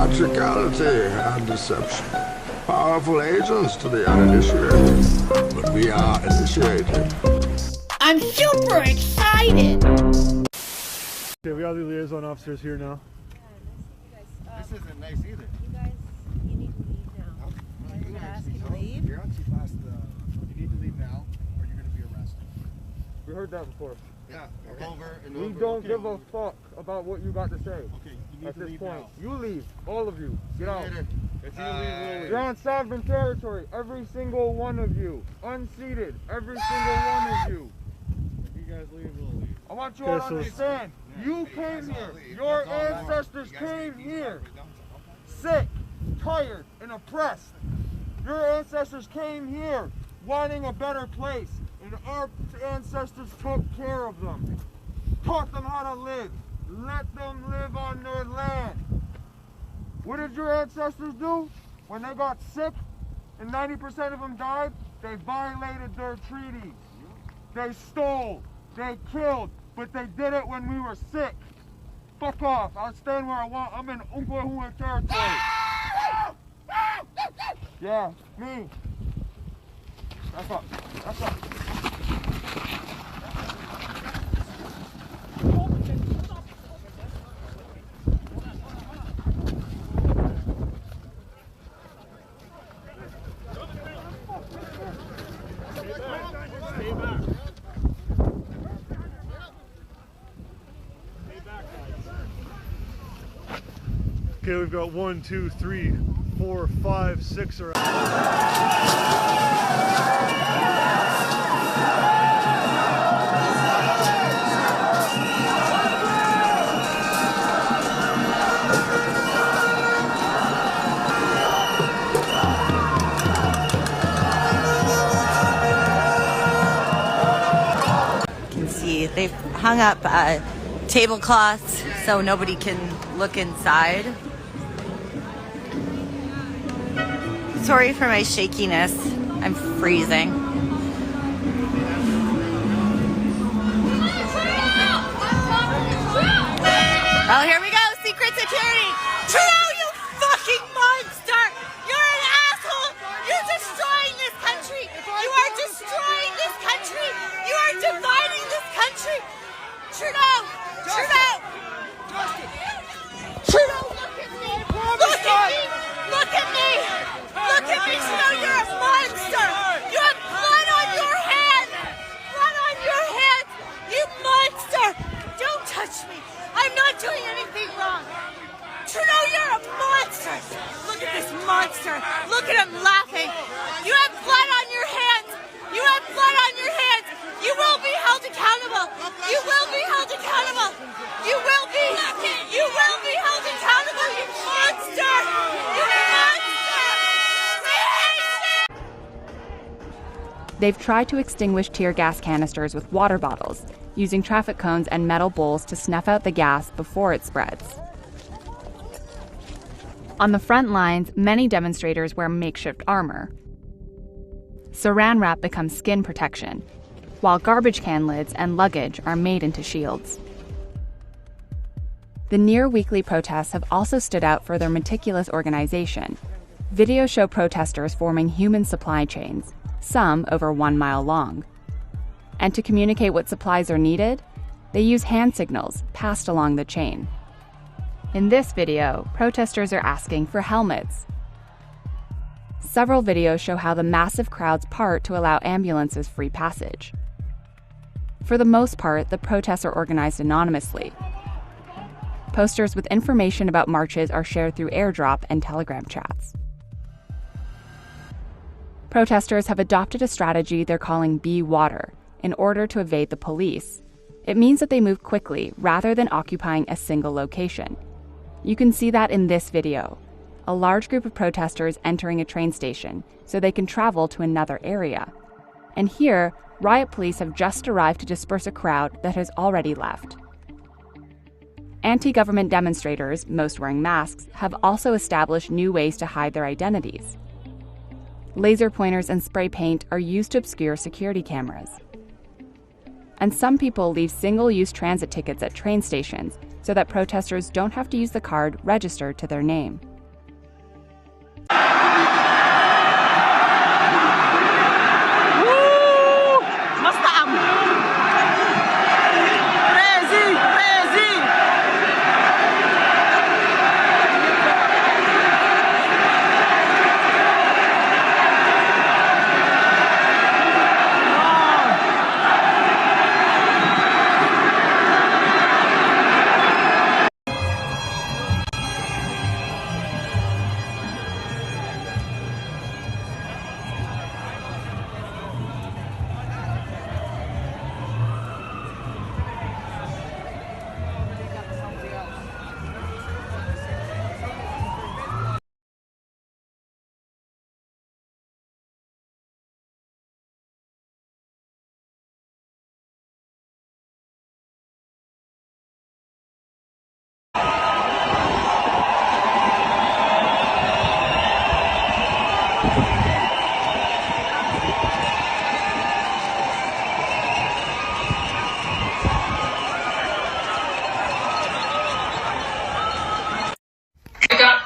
theatricality and deception. Powerful agents to the uninitiated, but we are initiated. I'm super excited! Okay, we got the liaison officers here now. This isn't nice either. You guys, you need to leave now. You're gonna ask him to leave? You're on chief last, you need to leave now or you're gonna be arrested. We heard that before. Yeah, Okay. over and We over. don't give a fuck about what you got to say. Okay, you need At to this leave point, now. you leave, all of you. Get out. Later. If you leave, we'll leave. You're on sovereign territory, every single one of you. Unseated, every single one of you. If you guys leave, we'll leave. I want you all to Okay, so- understand. You came here. Your ancestors came here. Sick, tired, and oppressed. Your ancestors came here wanting a better place, and our ancestors took care of them. Taught them how to live. Let them live on their land. What did your ancestors do? When they got sick and 90% of them died, they violated their treaties. They stole, they killed, but they did it when we were sick. Fuck off, I'll stand where I want. I'm in Oklahoma territory. Yeah, me. That's up, that's up. Okay, we've got 1, 2, 3, 4, 5, 6 around. You can see they've hung up tablecloths so nobody can look inside. Sorry for my shakiness. I'm freezing. Oh, here we go. Secret security. Trudeau, you fucking monster. You're an asshole. You're destroying this country. You are destroying this country. You are dividing this country. Trudeau. Trudeau. Trudeau, look at me. Look at me. Look at me. Look at me, Trudeau. You're a monster. You have blood on your hands. Blood on your hands. You monster. Don't touch me. I'm not doing anything wrong. Trudeau, you're a monster. Look at this monster. Look at him laughing. You have blood on your hands. You have blood on your hands. You will be held accountable. You will be held accountable. You will be. You will be held accountable, you monster. You monster. They've tried to extinguish tear gas canisters with water bottles, using traffic cones and metal bowls to snuff out the gas before it spreads. On the front lines, many demonstrators wear makeshift armor. Saran wrap becomes skin protection, while garbage can lids and luggage are made into shields. The near-weekly protests have also stood out for their meticulous organization. Videos show protesters forming human supply chains, some over 1 mile long. And to communicate what supplies are needed, they use hand signals passed along the chain. In this video, protesters are asking for helmets. Several videos show how the massive crowds part to allow ambulances free passage. For the most part, the protests are organized anonymously. Posters with information about marches are shared through airdrop and Telegram chats. Protesters have adopted a strategy they're calling Be Water in order to evade the police. It means that they move quickly rather than occupying a single location. You can see that in this video, a large group of protesters entering a train station so they can travel to another area. And here, riot police have just arrived to disperse a crowd that has already left. Anti-government demonstrators, most wearing masks, have also established new ways to hide their identities. Laser pointers and spray paint are used to obscure security cameras. And some people leave single-use transit tickets at train stations so that protesters don't have to use the card registered to their name.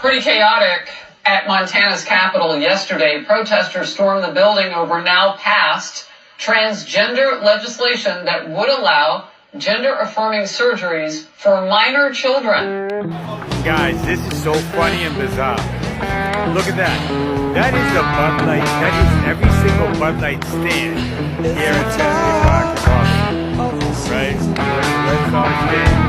Pretty chaotic at Montana's Capitol yesterday. Protesters stormed the building over now passed transgender legislation that would allow gender-affirming surgeries for minor children. Guys, this is so funny and bizarre. Look at that. That is the Bud Light. That is every single Bud Light stand here in Century Park, right? Let's all stand.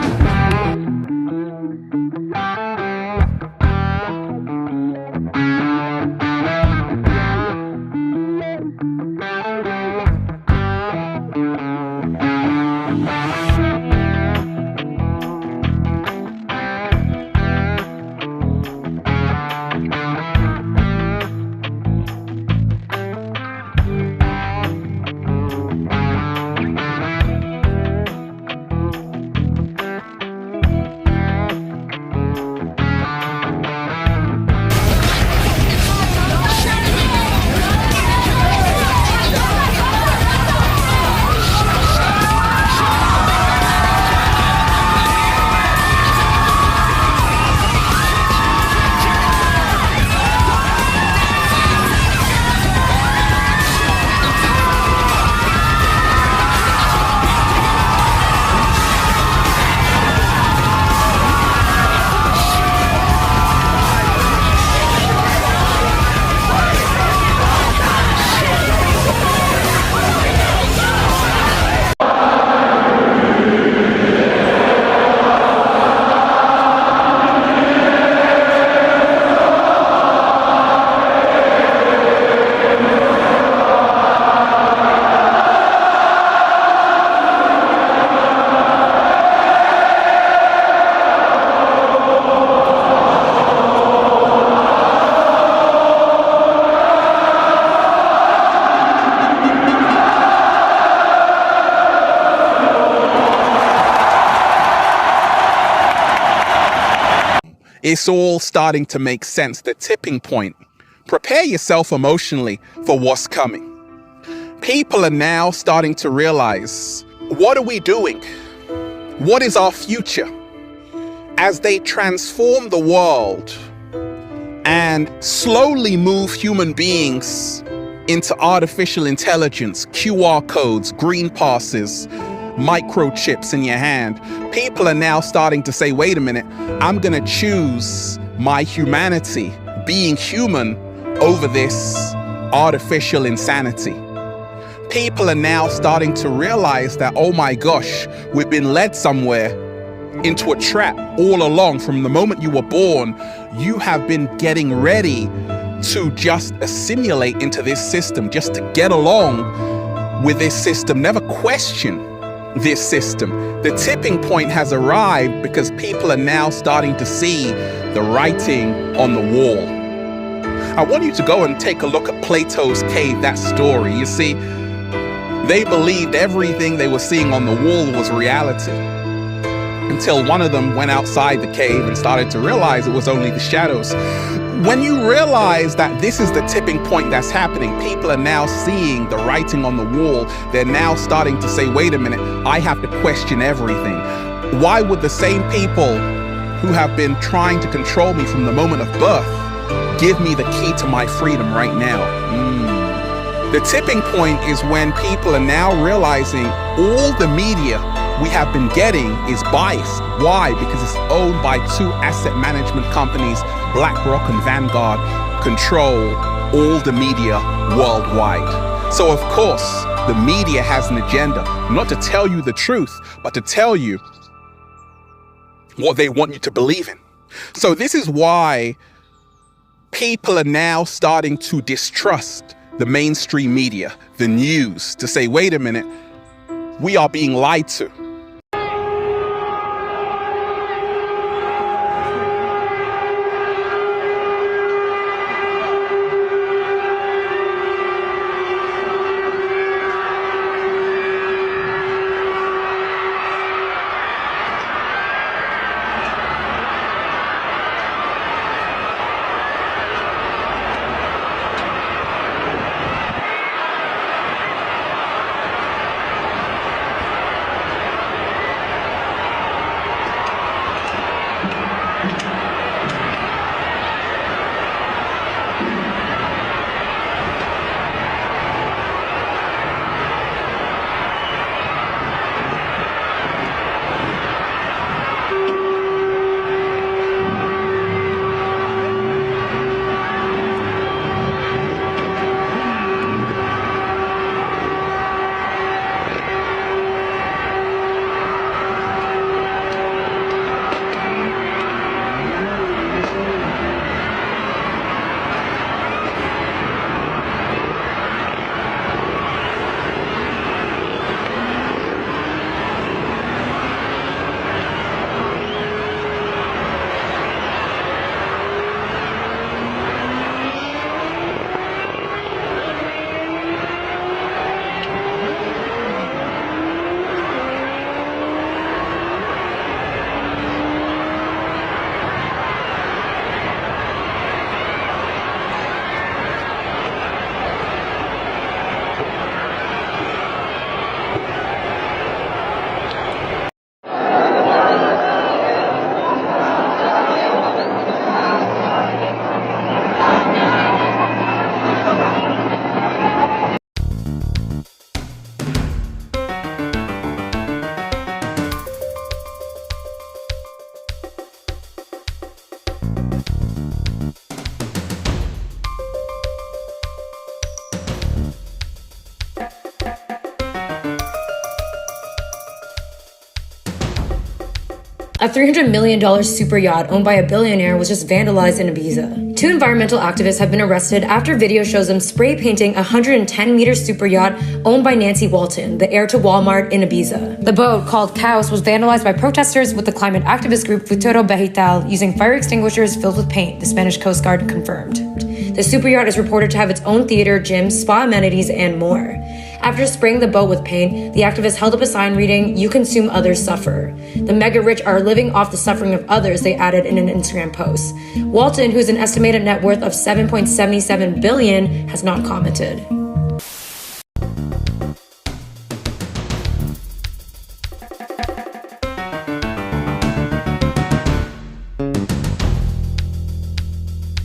It's all starting to make sense. The tipping point. Prepare yourself emotionally for what's coming. People are now starting to realize, what are we doing? What is our future? As they transform the world and slowly move human beings into artificial intelligence, QR codes, green passes, microchips in your hand, people are now starting to say, wait a minute, I'm going to choose my humanity, being human, over this artificial insanity. People are now starting to realize that, oh my gosh, we've been led somewhere into a trap all along. From the moment you were born, you have been getting ready to just assimilate into this system, just to get along with this system, never question this system. The tipping point has arrived because people are now starting to see the writing on the wall. I want you to go and take a look at Plato's Cave, that story. You see, they believed everything they were seeing on the wall was reality, until one of them went outside the cave and started to realize it was only the shadows. When you realize that this is the tipping point that's happening, people are now seeing the writing on the wall. They're now starting to say, wait a minute, I have to question everything. Why would the same people who have been trying to control me from the moment of birth give me the key to my freedom right now? The tipping point is when people are now realizing all the media we have been getting is biased. Why? Because it's owned by two asset management companies, BlackRock and Vanguard, control all the media worldwide. So of course, the media has an agenda, not to tell you the truth, but to tell you what they want you to believe in. So this is why people are now starting to distrust the mainstream media, the news, to say, wait a minute, we are being lied to. A $300 million super yacht owned by a billionaire was just vandalized in Ibiza. 2 environmental activists have been arrested after video shows them spray painting a 110-meter super yacht owned by Nancy Walton, the heir to Walmart in Ibiza. The boat, called Caos, was vandalized by protesters with the climate activist group Futuro Vegetal using fire extinguishers filled with paint, the Spanish Coast Guard confirmed. The super yacht is reported to have its own theater, gym, spa amenities, and more. After spraying the boat with paint, the activists held up a sign reading, "You consume, others suffer." The mega rich are living off the suffering of others, they added in an Instagram post. Walton, who's an estimated net worth of $7.77 billion, has not commented.